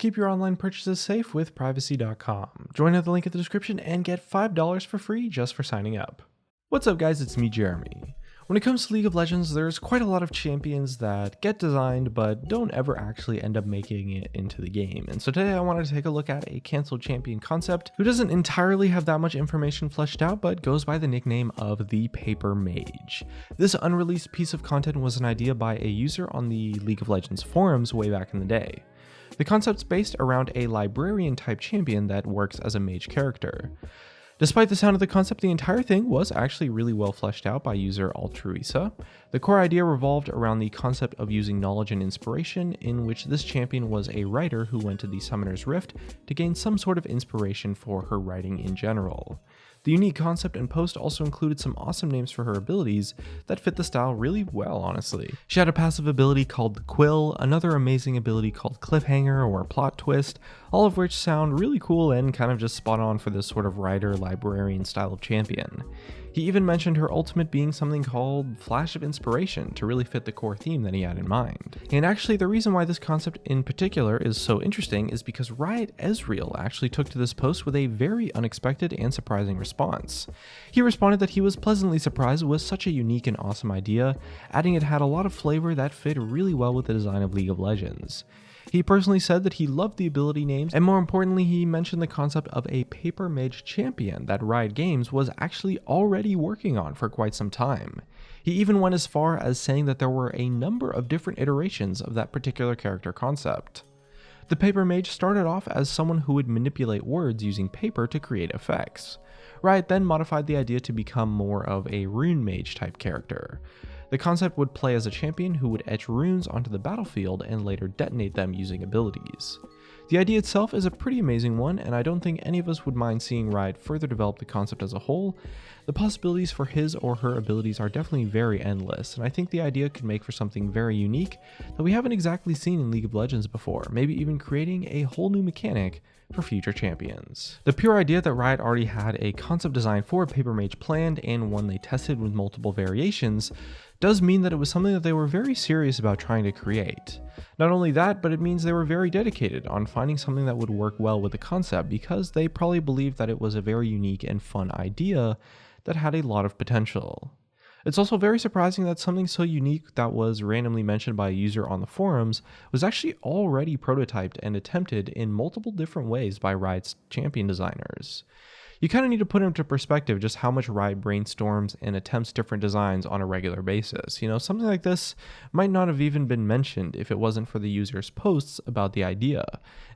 Keep your online purchases safe with privacy.com. Join at the link in the description and get $5 for free just for signing up. What's up guys, it's me Jeremy. When it comes to League of Legends, there's quite a lot of champions that get designed but don't ever actually end up making it into the game. And so today I wanted to take a look at a cancelled champion concept who doesn't entirely have that much information fleshed out but goes by the nickname of the Paper Mage. This unreleased piece of content was an idea by a user on the League of Legends forums way back in the day. The concept's based around a librarian type champion that works as a mage character. Despite the sound of the concept, the entire thing was actually really well fleshed out by user Altruisa. The core idea revolved around the concept of using knowledge and inspiration, in which this champion was a writer who went to the Summoner's Rift to gain some sort of inspiration for her writing in general. The unique concept and post also included some awesome names for her abilities that fit the style really well, honestly. She had a passive ability called the Quill, another amazing ability called Cliffhanger or Plot Twist, all of which sound really cool and kind of just spot on for this sort of writer-librarian style of champion. He even mentioned her ultimate being something called Flash of Inspiration to really fit the core theme that he had in mind. And actually the reason why this concept in particular is so interesting is because Riot Ezreal actually took to this post with a very unexpected and surprising response. He responded that he was pleasantly surprised with such a unique and awesome idea, adding it had a lot of flavor that fit really well with the design of League of Legends. He personally said that he loved the ability names, and more importantly, he mentioned the concept of a Paper Mage champion that Riot Games was actually already working on for quite some time. He even went as far as saying that there were a number of different iterations of that particular character concept. The Paper Mage started off as someone who would manipulate words using paper to create effects. Riot then modified the idea to become more of a Rune Mage type character. The concept would play as a champion who would etch runes onto the battlefield and later detonate them using abilities. The idea itself is a pretty amazing one, and I don't think any of us would mind seeing Riot further develop the concept as a whole. The possibilities for his or her abilities are definitely very endless, and I think the idea could make for something very unique that we haven't exactly seen in League of Legends before, maybe even creating a whole new mechanic for future champions. The pure idea that Riot already had a concept design for a Paper Mage planned and one they tested with multiple variations does mean that it was something that they were very serious about trying to create. Not only that, but it means they were very dedicated on finding something that would work well with the concept because they probably believed that it was a very unique and fun idea that had a lot of potential. It's also very surprising that something so unique that was randomly mentioned by a user on the forums was actually already prototyped and attempted in multiple different ways by Riot's champion designers. You kind of need to put into perspective just how much Riot brainstorms and attempts different designs on a regular basis. You know, something like this might not have even been mentioned if it wasn't for the users' posts about the idea.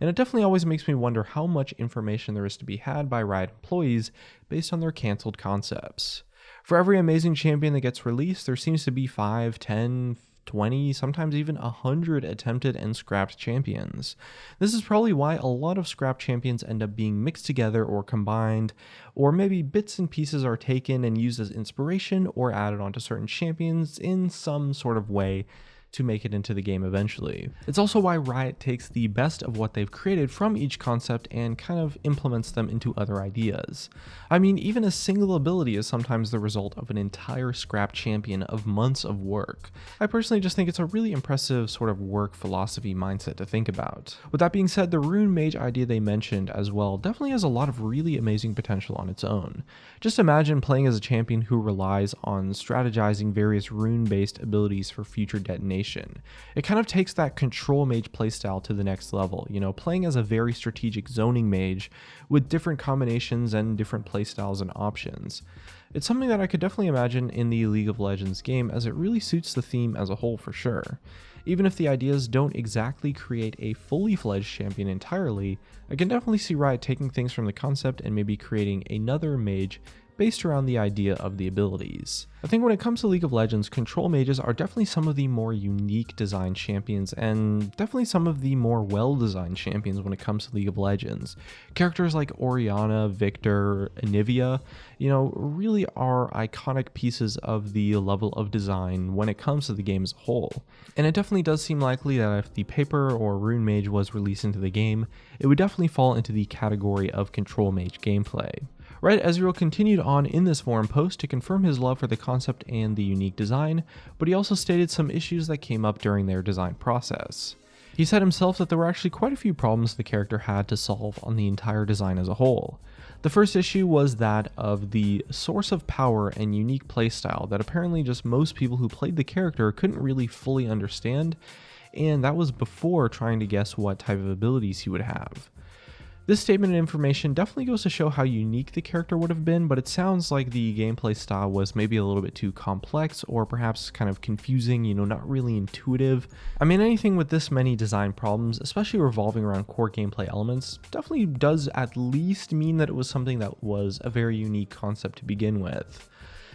And it definitely always makes me wonder how much information there is to be had by Riot employees based on their cancelled concepts. For every amazing champion that gets released, there seems to be 5, 10, 20, sometimes even 100 attempted and scrapped champions. This is probably why a lot of scrapped champions end up being mixed together or combined, or maybe bits and pieces are taken and used as inspiration or added onto certain champions in some sort of way to make it into the game eventually. It's also why Riot takes the best of what they've created from each concept and kind of implements them into other ideas. I mean, even a single ability is sometimes the result of an entire scrap champion of months of work. I personally just think it's a really impressive sort of work philosophy mindset to think about. With that being said, the Rune Mage idea they mentioned as well definitely has a lot of really amazing potential on its own. Just imagine playing as a champion who relies on strategizing various rune-based abilities for future detonation. It kind of takes that control mage playstyle to the next level, you know, playing as a very strategic zoning mage with different combinations and different playstyles and options. It's something that I could definitely imagine in the League of Legends game, as it really suits the theme as a whole for sure. Even if the ideas don't exactly create a fully fledged champion entirely, I can definitely see Riot taking things from the concept and maybe creating another mage based around the idea of the abilities. I think when it comes to League of Legends, control mages are definitely some of the more unique designed champions and definitely some of the more well-designed champions when it comes to League of Legends. Characters like Orianna, Victor, Anivia, you know, really are iconic pieces of the level of design when it comes to the game as a whole. And it definitely does seem likely that if the Paper or Rune Mage was released into the game, it would definitely fall into the category of control mage gameplay. Riot Ezreal continued on in this forum post to confirm his love for the concept and the unique design, but he also stated some issues that came up during their design process. He said himself that there were actually quite a few problems the character had to solve on the entire design as a whole. The first issue was that of the source of power and unique playstyle that apparently just most people who played the character couldn't really fully understand, and that was before trying to guess what type of abilities he would have. This statement of information definitely goes to show how unique the character would have been, but it sounds like the gameplay style was maybe a little bit too complex or perhaps kind of confusing, not really intuitive. I mean, anything with this many design problems, especially revolving around core gameplay elements, definitely does at least mean that it was something that was a very unique concept to begin with.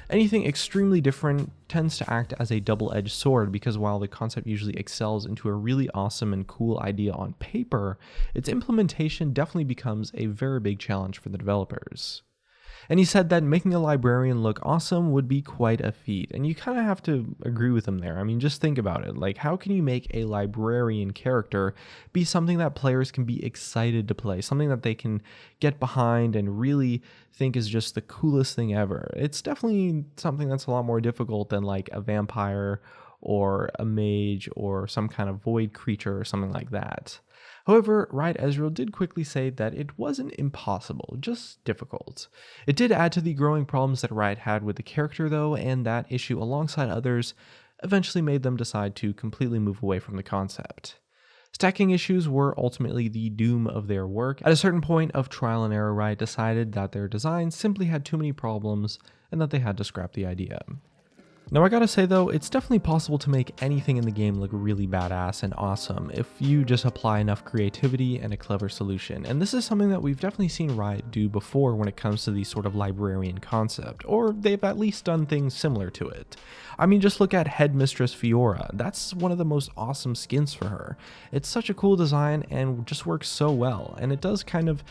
Anything extremely different tends to act as a double-edged sword, because while the concept usually excels into a really awesome and cool idea on paper, its implementation definitely becomes a very big challenge for the developers. And he said that making a librarian look awesome would be quite a feat, and you kind of have to agree with him there. I mean, just think about it. Like, how can you make a librarian character be something that players can be excited to play, something that they can get behind and really think is just the coolest thing ever? It's definitely something that's a lot more difficult than like a vampire or a mage or some kind of void creature or something like that. However, Riot Ezreal did quickly say that it wasn't impossible, just difficult. It did add to the growing problems that Riot had with the character though, and that issue alongside others eventually made them decide to completely move away from the concept. Stacking issues were ultimately the doom of their work. At a certain point of trial and error, Riot decided that their design simply had too many problems and that they had to scrap the idea. Now I gotta say though, it's definitely possible to make anything in the game look really badass and awesome if you just apply enough creativity and a clever solution, and this is something that we've definitely seen Riot do before when it comes to the sort of librarian concept, or they've at least done things similar to it. I mean, just look at Headmistress Fiora. That's one of the most awesome skins for her. It's such a cool design and just works so well, and it does kind of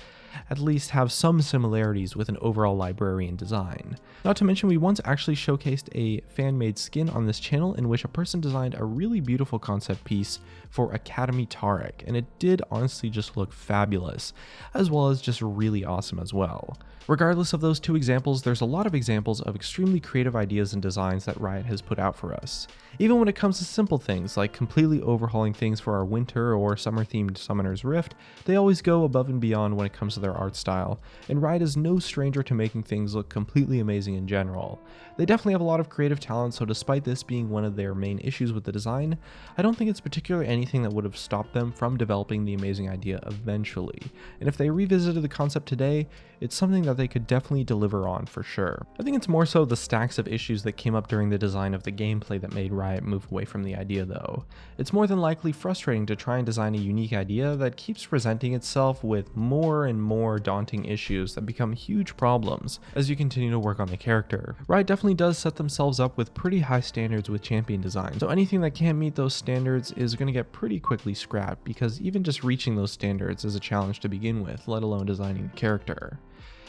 at least have some similarities with an overall librarian design. Not to mention, we once actually showcased a fan-made skin on this channel in which a person designed a really beautiful concept piece for Academy Tarek, and it did honestly just look fabulous, as well as just really awesome as well. Regardless of those two examples, there's a lot of examples of extremely creative ideas and designs that Riot has put out for us. Even when it comes to simple things like completely overhauling things for our winter or summer themed Summoner's Rift, they always go above and beyond when it comes to their art style, and Riot is no stranger to making things look completely amazing in general. They definitely have a lot of creative talent, so despite this being one of their main issues with the design, I don't think it's particularly anything that would have stopped them from developing the amazing idea eventually. And if they revisited the concept today, it's something that they could definitely deliver on for sure. I think it's more so the stacks of issues that came up during the design of the gameplay that made Riot move away from the idea though. It's more than likely frustrating to try and design a unique idea that keeps presenting itself with more and more daunting issues that become huge problems as you continue to work on the character. Riot definitely does set themselves up with pretty high standards with champion design, so anything that can't meet those standards is going to get pretty quickly scrapped, because even just reaching those standards is a challenge to begin with, let alone designing the character.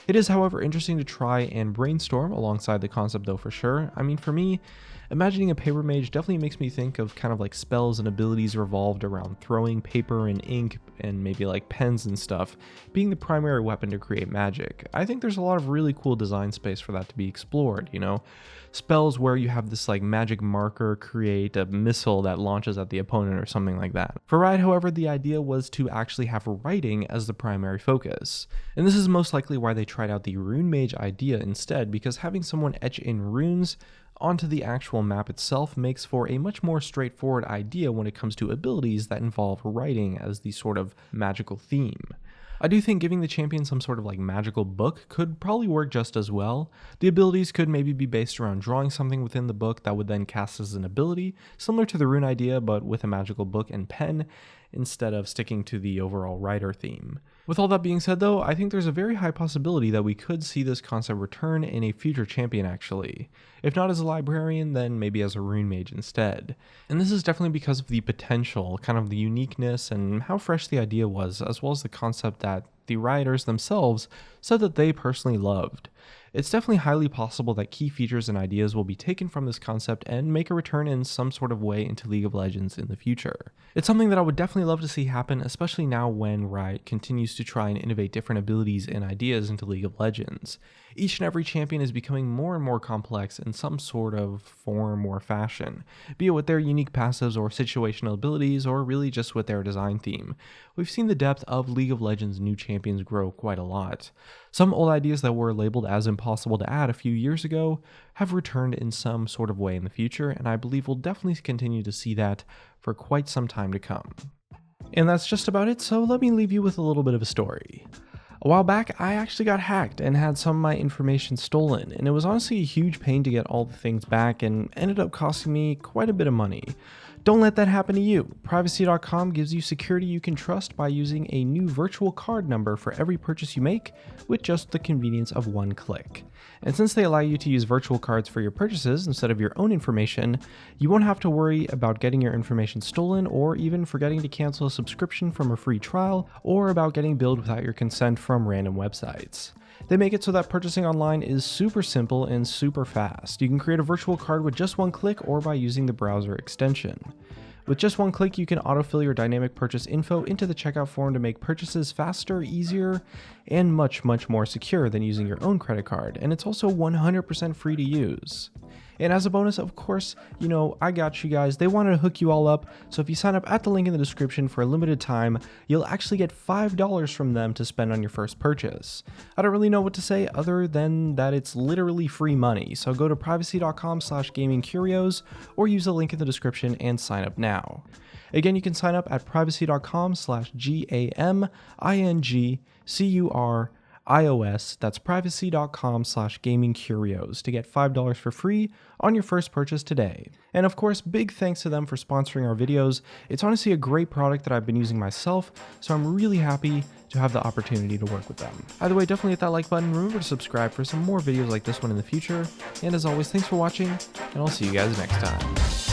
It is, however, interesting to try and brainstorm alongside the concept though, for sure. I mean, for me, imagining a paper mage definitely makes me think of kind of like spells and abilities revolved around throwing paper and ink and maybe like pens and stuff being the primary weapon to create magic. I think there's a lot of really cool design space for that to be explored, spells where you have this like magic marker create a missile that launches at the opponent or something like that. For Riot, however, the idea was to actually have writing as the primary focus, and this is most likely why they tried out the RUNE Mage idea instead, because having someone etch in runes onto the actual map itself makes for a much more straightforward idea when it comes to abilities that involve writing as the sort of magical theme. I do think giving the champion some sort of like magical book could probably work just as well. The abilities could maybe be based around drawing something within the book that would then cast as an ability, similar to the rune idea but with a magical book and pen, instead of sticking to the overall writer theme. With all that being said though, I think there's a very high possibility that we could see this concept return in a future champion actually. If not as a librarian, then maybe as a rune mage instead. And this is definitely because of the potential, kind of the uniqueness and how fresh the idea was, as well as the concept that the writers themselves said that they personally loved. It's definitely highly possible that key features and ideas will be taken from this concept and make a return in some sort of way into League of Legends in the future. It's something that I would definitely love to see happen, especially now when Riot continues to try and innovate different abilities and ideas into League of Legends. Each and every champion is becoming more and more complex in some sort of form or fashion, be it with their unique passives or situational abilities, or really just with their design theme. We've seen the depth of League of Legends new champions grow quite a lot. Some old ideas that were labeled as impossible to add a few years ago have returned in some sort of way in the future, and I believe we'll definitely continue to see that for quite some time to come. And that's just about it, so let me leave you with a little bit of a story. A while back, I actually got hacked and had some of my information stolen, and it was honestly a huge pain to get all the things back and ended up costing me quite a bit of money. Don't let that happen to you. Privacy.com gives you security you can trust by using a new virtual card number for every purchase you make with just the convenience of one click. And since they allow you to use virtual cards for your purchases instead of your own information, you won't have to worry about getting your information stolen or even forgetting to cancel a subscription from a free trial or about getting billed without your consent from random websites. They make it so that purchasing online is super simple and super fast. You can create a virtual card with just one click or by using the browser extension. With just one click, you can autofill your dynamic purchase info into the checkout form to make purchases faster, easier, and much more secure than using your own credit card, and it's also 100% free to use. And as a bonus, of course, I got you guys. They wanted to hook you all up, so if you sign up at the link in the description for a limited time, you'll actually get $5 from them to spend on your first purchase. I don't really know what to say other than that it's literally free money, so go to privacy.com/Gaming Curios or use the link in the description and sign up now. Again, you can sign up at privacy.com/GAMINGCURIOS, that's privacy.com/Gaming Curios to get $5 for free on your first purchase today. And of course, big thanks to them for sponsoring our videos. It's honestly a great product that I've been using myself, so I'm really happy to have the opportunity to work with them. Either way, definitely hit that like button, remember to subscribe for some more videos like this one in the future, and as always, thanks for watching, and I'll see you guys next time.